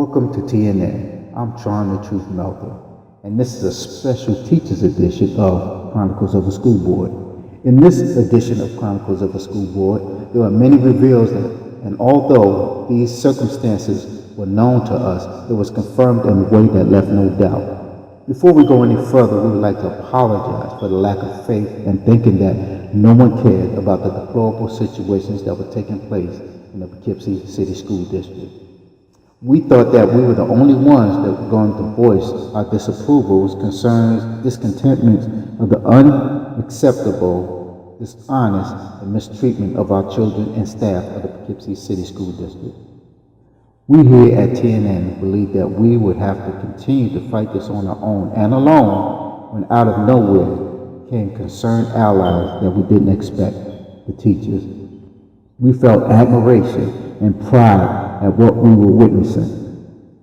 Welcome to TNN. I'm Tron the Truth Melter, and this is a special teacher's edition of Chronicles of a School Board. In this edition of Chronicles of a School Board, there are many reveals and although these circumstances were known to us, it was confirmed in a way that left no doubt. Before we go any further, we would like to apologize for the lack of faith and thinking that no one cared about the deplorable situations that were taking place in the Poughkeepsie City School District. We thought that we were the only ones that were going to voice our disapprovals, concerns, discontentment of the unacceptable, dishonest, and mistreatment of our children and staff of the Poughkeepsie City School District. We here at TNN believe that we would have to continue to fight this on our own and alone when out of nowhere came concerned allies that we didn't expect, the teachers. We felt admiration and pride at what we were witnessing.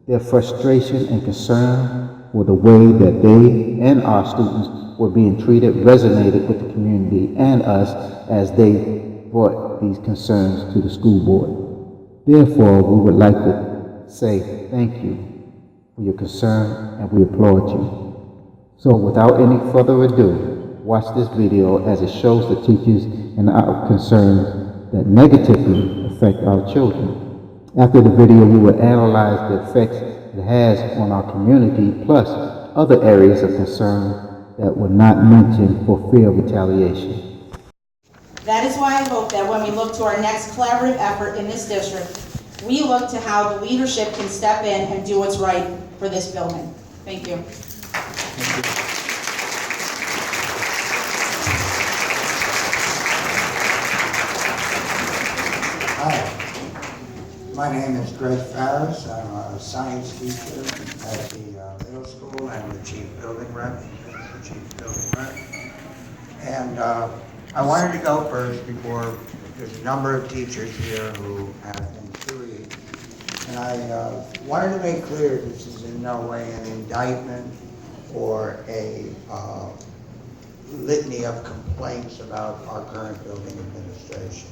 Their frustration and concern for the way that they and our students were being treated resonated with the community and us as they brought these concerns to the school board. Therefore, we would like to say thank you for your concern and we applaud you. So without any further ado, watch this video as it shows the teachers and our concerns that negatively affect our children. After the video, we will analyze the effects it has on our community, plus other areas of concern that were not mentioned for fear of retaliation. That is why I hope that when we look to our next collaborative effort in this district, we look to how the leadership can step in and do what's right for this building. Thank you. Hi, my name is Greg Farris. I'm a science teacher at the middle school and the chief building rep. And I wanted to go first before there's a number of teachers here who have been queried. And I wanted to make clear this is in no way an indictment or a litany of complaints about our current building administration.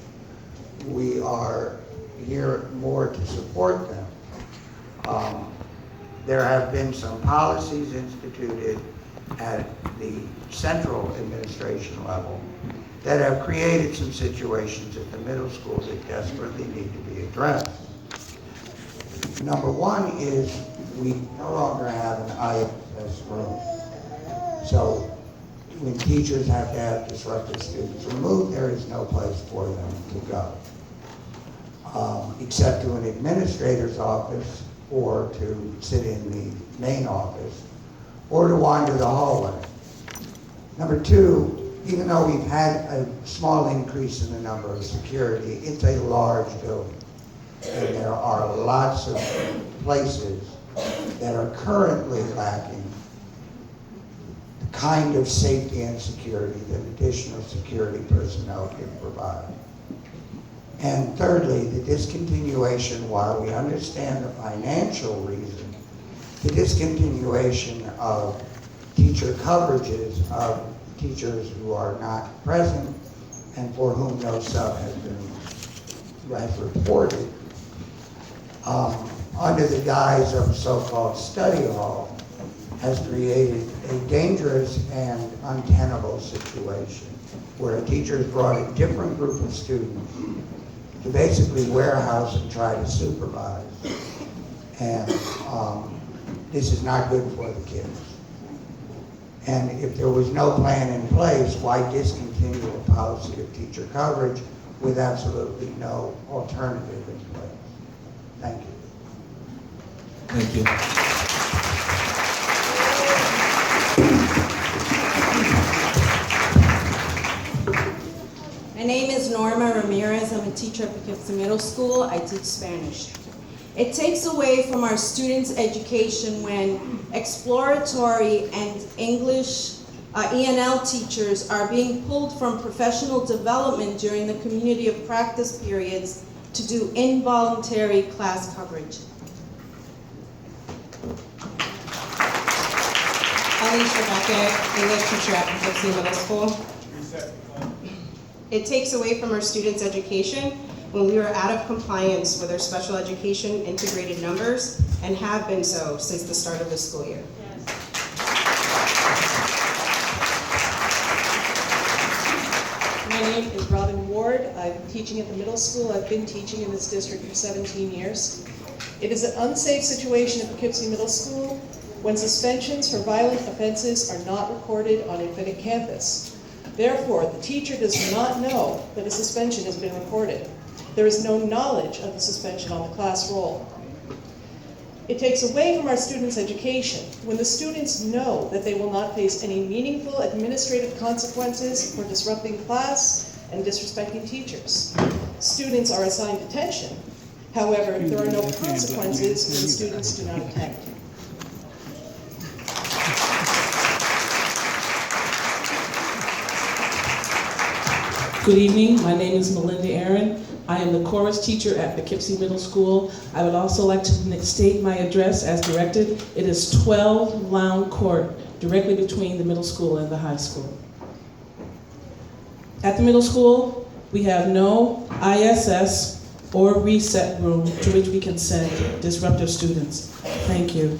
We are here more to support them. There have been some policies instituted at the central administration level that have created some situations at the middle school that desperately need to be addressed. Number one is we no longer have an ISS room. So when teachers have to have disruptive students removed, there is no place for them to go. Except to an administrator's office or to sit in the main office or to wander the hallway. Number two, even though we've had a small increase in the number of security, it's a large building. And there are lots of places that are currently lacking the kind of safety and security that additional security personnel can provide. And thirdly, the discontinuation, while we understand the financial reason, the discontinuation of teacher coverages of teachers who are not present and for whom no sub has been reported, under the guise of so-called study hall, has created a dangerous and untenable situation where a teacher has brought a different group of students to basically warehouse and try to supervise. And this is not good for the kids. And if there was no plan in place, why discontinue a policy of teacher coverage with absolutely no alternative in place? Thank you. Thank you. My name is Norma Ramirez. I'm a teacher at Poughkeepsie Middle School. I teach Spanish. It takes away from our students' education when exploratory and English ENL teachers are being pulled from professional development during the community of practice periods to do involuntary class coverage. Alicia Beckett, English teacher at Poughkeepsie Middle School. It takes away from our students' education when we were out of compliance with our special education integrated numbers and have been so since the start of the school year. My name is Robin Ward. I'm teaching at the middle school. I've been teaching in this district for 17 years. It is an unsafe situation at Poughkeepsie Middle School when suspensions for violent offenses are not recorded on Infinite Campus. Therefore, the teacher does not know that a suspension has been recorded. There is no knowledge of the suspension on the class roll. It takes away from our students' education when the students know that they will not face any meaningful administrative consequences for disrupting class and disrespecting teachers. Students are assigned detention. However, there are no consequences when students do not attend. Good evening, my name is Melinda Aaron. I am the chorus teacher at Poughkeepsie Middle School. I would also like to state my address as directed. It is 12 Lown Court, directly between the middle school and the high school. At the middle school, we have no ISS or reset room to which we can send disruptive students. Thank you.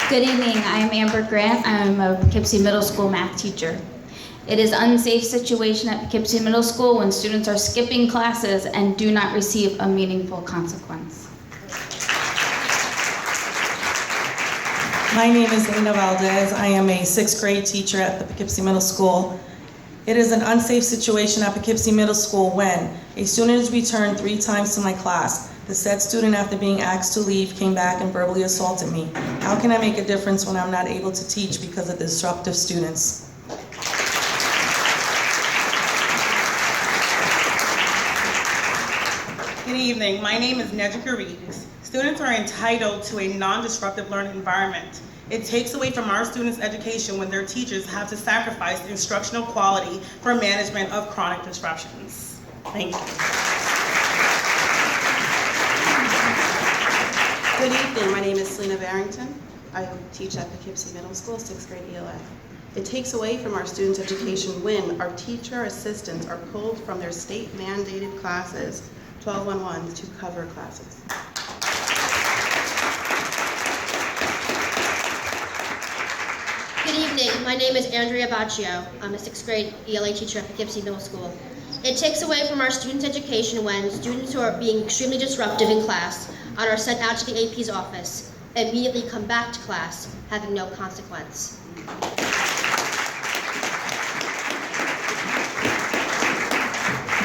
Good evening, I'm Amber Grant. I'm a Poughkeepsie Middle School math teacher. It is an unsafe situation at Poughkeepsie Middle School when students are skipping classes and do not receive a meaningful consequence. My name is Lena Valdez. I am a 6th grade teacher at the Poughkeepsie Middle School. It is an unsafe situation at Poughkeepsie Middle School when a student is returned 3 times to my class. The said student, after being asked to leave, came back and verbally assaulted me. How can I make a difference when I'm not able to teach because of disruptive students? Good evening, my name is Nedrica Reeves. Students are entitled to a non-disruptive learning environment. It takes away from our students' education when their teachers have to sacrifice instructional quality for management of chronic disruptions. Thank you. Good evening, my name is Selena Barrington. I teach at Poughkeepsie Middle School, 6th grade ELA. It takes away from our students' education when our teacher assistants are pulled from their state-mandated classes, 1211s, to cover classes. Good evening, my name is Andrea Baccio. I'm a 6th grade ELA teacher at Poughkeepsie Middle School. It takes away from our students' education when students who are being extremely disruptive in class and are sent out to the AP's office immediately come back to class having no consequence.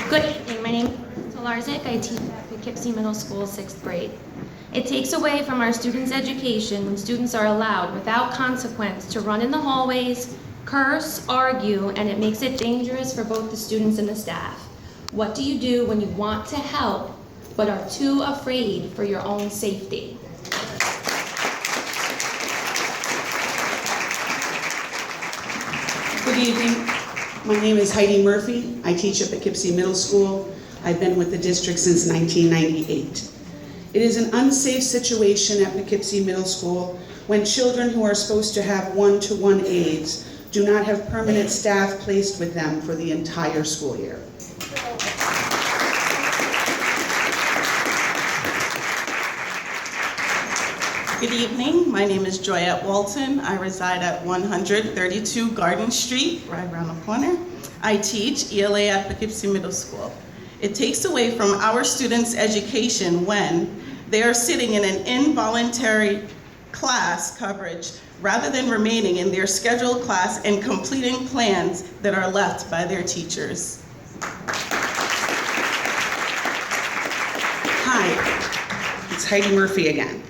Good evening, my name is Solarzik. I teach at Poughkeepsie Middle School, 6th grade. It takes away from our students' education when students are allowed, without consequence, to run in the hallways, curse, argue, and it makes it dangerous for both the students and the staff. What do you do when you want to help, but are too afraid for your own safety? Good evening. My name is Heidi Murphy. I teach at Poughkeepsie Middle School. I've been with the district since 1998. It is an unsafe situation at Poughkeepsie Middle School when children who are supposed to have one-to-one aides do not have permanent staff placed with them for the entire school year. Good evening, my name is Joyette Walton. I reside at 132 Garden Street, right around the corner. I teach ELA at Poughkeepsie Middle School. It takes away from our students' education when they are sitting in an involuntary class coverage rather than remaining in their scheduled class and completing plans that are left by their teachers. Hi, it's Heidi Murphy again.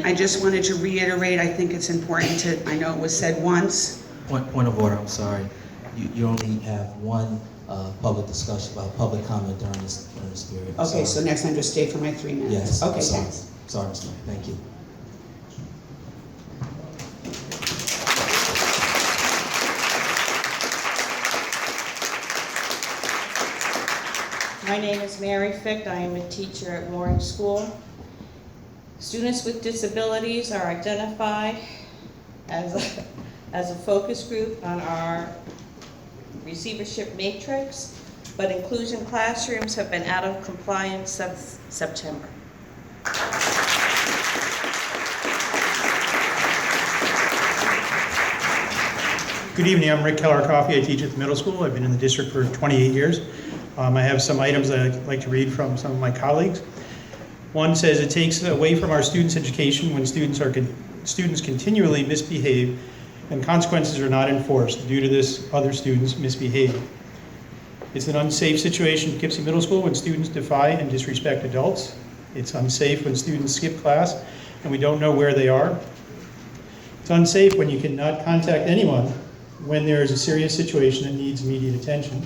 I just wanted to reiterate, I think it's important to, I know it was said once. Point of order, I'm sorry. You only have one public discussion, public comment during this period. Okay, so next time just stay for my 3 minutes. Yes. Okay, sorry. thanks. Sorry, Ms. Mayor. Thank you. My name is Mary Fick. I am a teacher at Mooring School. Students with disabilities are identified as a focus group on our receivership matrix, but inclusion classrooms have been out of compliance since September. Good evening, I'm Rick Keller-Coffey. I teach at the middle school. I've been in the district for 28 years. I have some items that I'd like to read from some of my colleagues. One says it takes away from our students' education when students continually misbehave and consequences are not enforced due to this other students misbehaving. It's an unsafe situation at Poughkeepsie Middle School when students defy and disrespect adults. It's unsafe when students skip class and we don't know where they are. It's unsafe when you cannot contact anyone when there is a serious situation that needs immediate attention.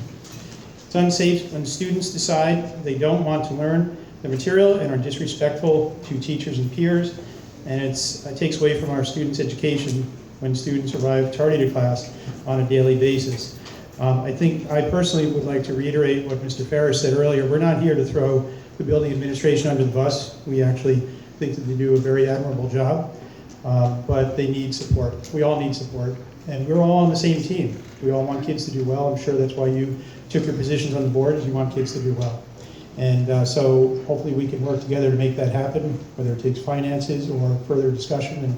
It's unsafe when students decide they don't want to learn the material and are disrespectful to teachers and peers, and it takes away from our students' education when students arrive tardy to class on a daily basis. I personally would like to reiterate what Mr. Ferris said earlier. We're not here to throw the building administration under the bus. We actually think that they do a very admirable job, but they need support. We all need support, and we're all on the same team. We all want kids to do well. I'm sure that's why you took your positions on the board, is you want kids to do well. And so hopefully we can work together to make that happen, whether it takes finances or further discussion and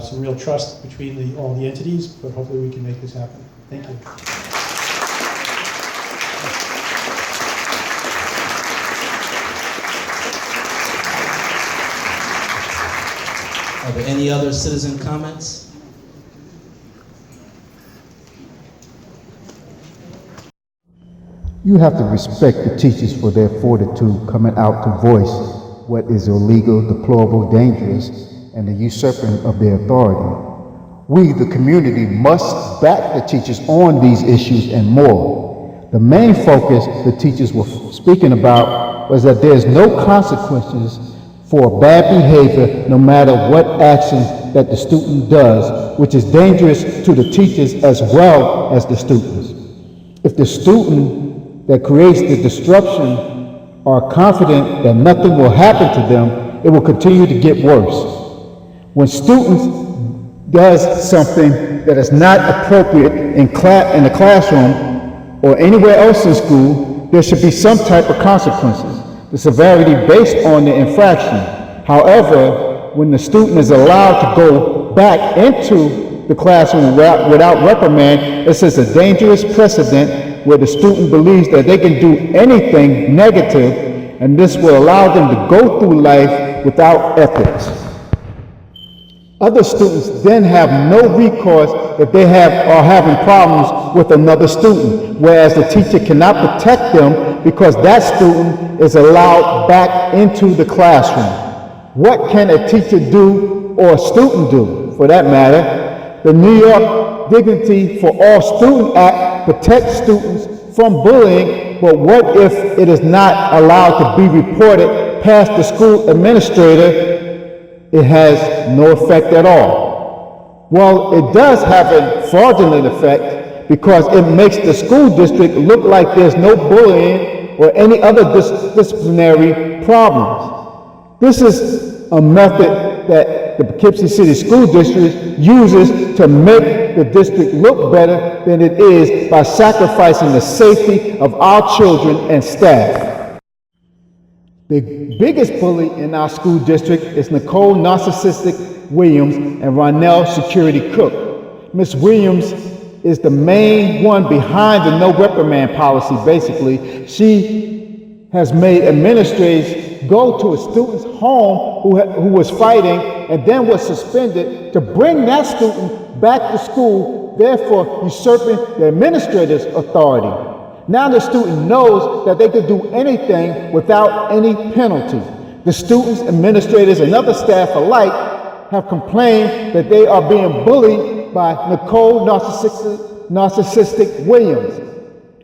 some real trust between all the entities, but hopefully we can make this happen. Thank you. Are there any other citizen comments? You have to respect the teachers for their fortitude coming out to voice what is illegal, deplorable, dangerous, and the usurping of their authority. We, the community, must back the teachers on these issues and more. The main focus the teachers were speaking about was that there's no consequences for bad behavior no matter what action that the student does, which is dangerous to the teachers as well as the students. If the student that creates the disruption are confident that nothing will happen to them, it will continue to get worse. When students does something that is not appropriate in the classroom or anywhere else in school, there should be some type of consequences. The severity based on the infraction. However, when the student is allowed to go back into the classroom without reprimand, it sets a dangerous precedent where the student believes that they can do anything negative, and this will allow them to go through life without ethics. Other students then have no recourse if they are having problems with another student, whereas the teacher cannot protect them because that student is allowed back into the classroom. What can a teacher do, or a student do, for that matter? The New York Dignity for All Student Act protects students from bullying, but what if it is not allowed to be reported past the school administrator? It has no effect at all. Well, it does have a fraudulent effect because it makes the school district look like there's no bullying or any other disciplinary problems. This is a method that the Poughkeepsie City School District uses to make the district look better than it is by sacrificing the safety of our children and staff. The biggest bully in our school district is Nicole Narcissistic Williams and Ronell Security Cook. Ms. Williams is the main one behind the no reprimand policy, basically. She has made administrators go to a student's home who was fighting and then was suspended to bring that student back to school, therefore usurping the administrator's authority. Now the student knows that they could do anything without any penalty. The students, administrators, and other staff alike have complained that they are being bullied by Nicole Narcissistic Williams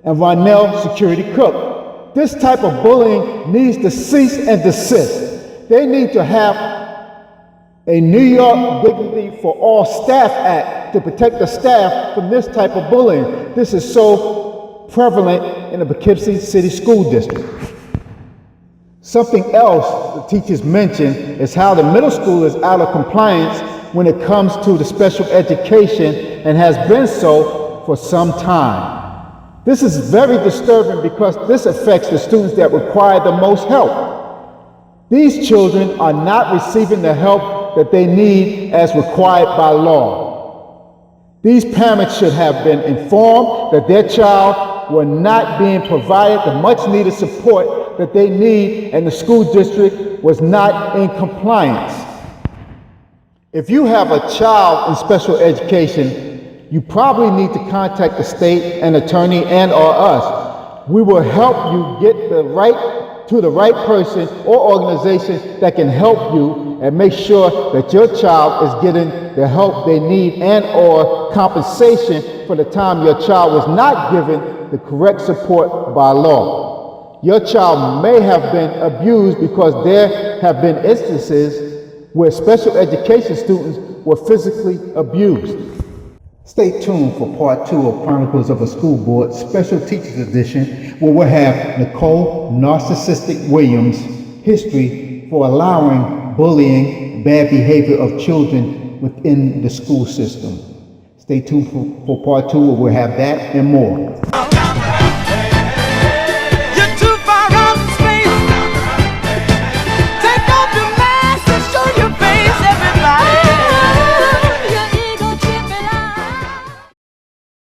and Ronell Security Cook. This type of bullying needs to cease and desist. They need to have a New York Dignity for All Staff Act to protect the staff from this type of bullying. This is so prevalent in the Poughkeepsie City School District. Something else the teachers mentioned is how the middle school is out of compliance when it comes to the special education and has been so for some time. This is very disturbing because this affects the students that require the most help. These children are not receiving the help that they need as required by law. These parents should have been informed that their child were not being provided the much needed support that they need, and the school district was not in compliance. If you have a child in special education, you probably need to contact the state and attorney and or us. We will help you get to the right person or organization that can help you and make sure that your child is getting the help they need and or compensation for the time your child was not given the correct support by law. Your child may have been abused because there have been instances where special education students were physically abused. Stay tuned for part 2 of Chronicles of a School Board Special Teachers Edition, where we'll have Nicole Narcissistic Williams' history for allowing bullying, bad behavior of children within the school system. Stay tuned for part 2, where we'll have that and more.